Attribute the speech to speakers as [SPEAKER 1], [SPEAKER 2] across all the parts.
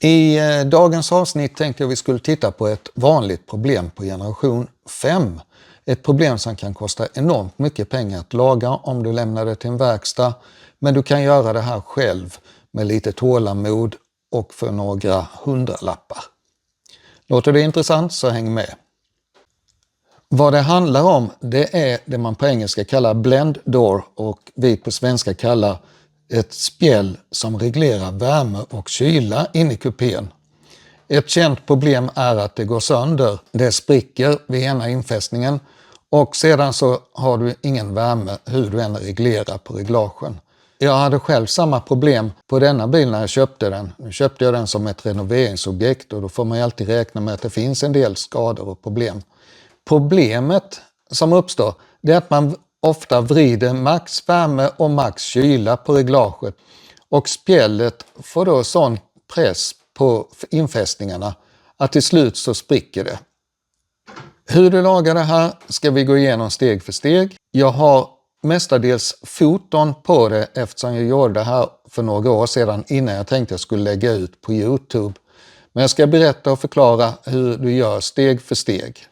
[SPEAKER 1] I dagens avsnitt tänkte jag vi skulle titta på ett vanligt problem på generation 5. Ett problem som kan kosta enormt mycket pengar att laga om du lämnar det till en verkstad. Men du kan göra det här själv med lite tålamod och för några hundralappar. Låter det intressant så häng med. Vad det handlar om det är det man på engelska kallar blend door och vi på svenska kallar ett spjäll som reglerar värme och kyla in i kupén. Ett känt problem är att det går sönder, det spricker vid ena infästningen och sedan så har du ingen värme hur du än reglerar på reglagen. Jag hade själv samma problem på denna bil när jag köpte den. Nu köpte jag den som ett renoveringsobjekt och då får man ju alltid räkna med att det finns en del skador och problem. Problemet som uppstår det är att man ofta vrider max värme och max kyla på reglaget och spjället får då sån press på infästningarna att till slut så spricker det. Hur du lagar det här ska vi gå igenom steg för steg. Jag har mestadels foton på det eftersom jag gjorde det här för några år sedan innan jag tänkte jag skulle lägga ut på YouTube. Men jag ska berätta och förklara hur du gör steg för steg.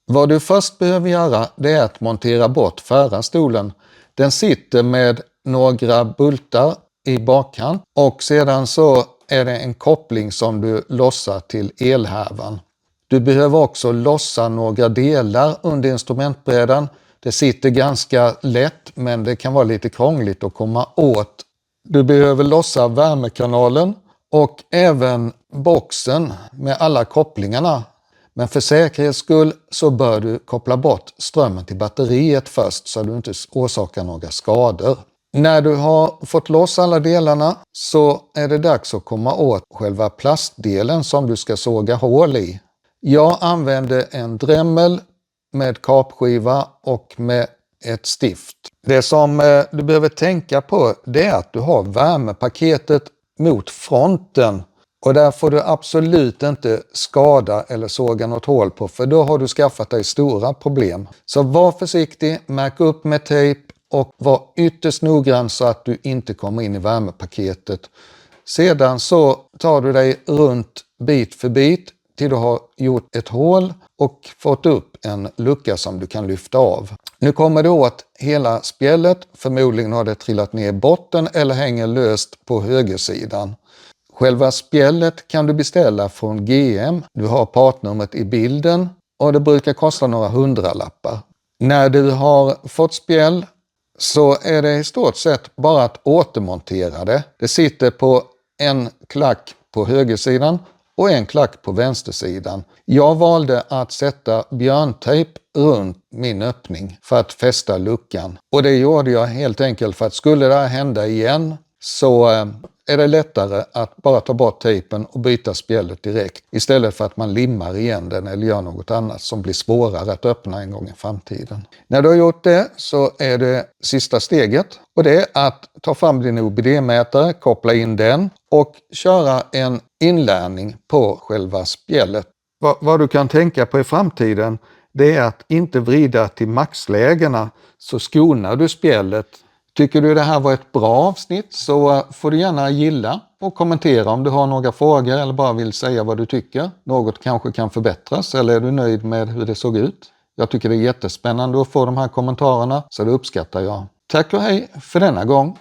[SPEAKER 1] Vad du först behöver göra det är att montera bort förarstolen. Den sitter med några bultar i bakkant och sedan så är det en koppling som du lossar till elhärvan. Du behöver också lossa några delar under instrumentbrädan. Det sitter ganska lätt men det kan vara lite krångligt att komma åt. Du behöver lossa värmekanalen och även boxen med alla kopplingarna. Men för säkerhets skull så bör du koppla bort strömmen till batteriet först så du inte orsakar några skador. När du har fått loss alla delarna så är det dags att komma åt själva plastdelen som du ska såga hål i. Jag använder en drämmel med kapskiva och med ett stift. Det som du behöver tänka på det är att du har värmepaketet mot fronten. Och där får du absolut inte skada eller såga något hål på för då har du skaffat dig stora problem. Så var försiktig, märk upp med tejp och var ytterst noggrann så att du inte kommer in i värmepaketet. Sedan så tar du dig runt bit för bit till du har gjort ett hål och fått upp en lucka som du kan lyfta av. Nu kommer du åt hela spjället, förmodligen har det trillat ner i botten eller hänger löst på högersidan. Själva spjället kan du beställa från GM. Du har partnumret i bilden och det brukar kosta några hundralappar. När du har fått spjäll så är det i stort sett bara att återmontera det. Det sitter på en klack på högersidan och en klack på vänstersidan. Jag valde att sätta björntejp runt min öppning för att fästa luckan. Och det gjorde jag helt enkelt för att skulle det här hända igen så är det lättare att bara ta bort tejpen och byta spjället direkt istället för att man limmar igen den eller gör något annat som blir svårare att öppna en gång i framtiden. När du har gjort det så är det sista steget och det är att ta fram din OBD-mätare, koppla in den och köra en inlärning på själva spjället. Vad du kan tänka på i framtiden det är att inte vrida till maxlägena så skonar du spjället. Tycker du det här var ett bra avsnitt så får du gärna gilla och kommentera om du har några frågor eller bara vill säga vad du tycker. Något kanske kan förbättras eller är du nöjd med hur det såg ut? Jag tycker det är jättespännande att få de här kommentarerna så det uppskattar jag. Tack och hej för denna gång.